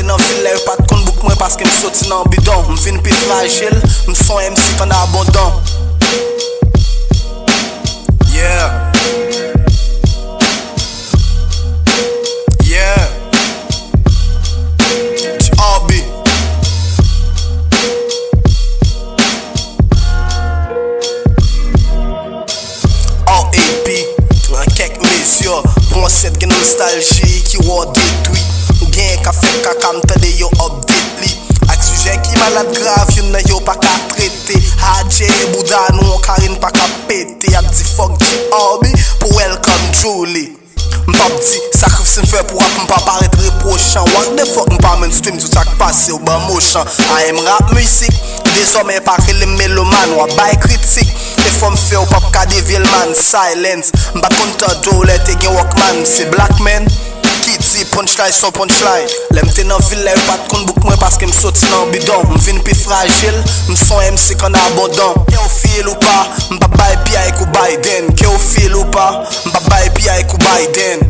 nan ville yo pat kon bouk mwen paske m'soti nan bidon. M'vin pi fragile, m'son MC kon abondant. Yeah. Yeah. Hobby. OAP, un quelques mesures. Pour cette gen nostalgie qui wa détruit. Ou gen ka fait kaka m'tende yo update li. Ak sujet qui malade grave, yon nan yo pa ka traité. Hadje Bouddha nou Karine pa ka pété. Ap di fuck di hobby pour welcome Julie. M'pap di sakrifis m'fè pour rap m'pa paraître reprochant. What the fuck m'pa mainstream tout ça passe ou ban mochant. AM rap musique, désormais pas que les mélomanes ou bay critique. Les femmes fait ou pap ka devil man silence. M'pa content d'olé te gen Walkman, c'est black man. Qui dit punchline son punchline. Lem te nan ville yo pat kon bouk mwen paske m'soti nan bidon. M'vin pi fragile, m'son MC kon abondant. Ke ou feel ou pa, m'pa bay pi avec ou Biden. Ke ou feel ou pa, m'pa bay pi avec ou Biden.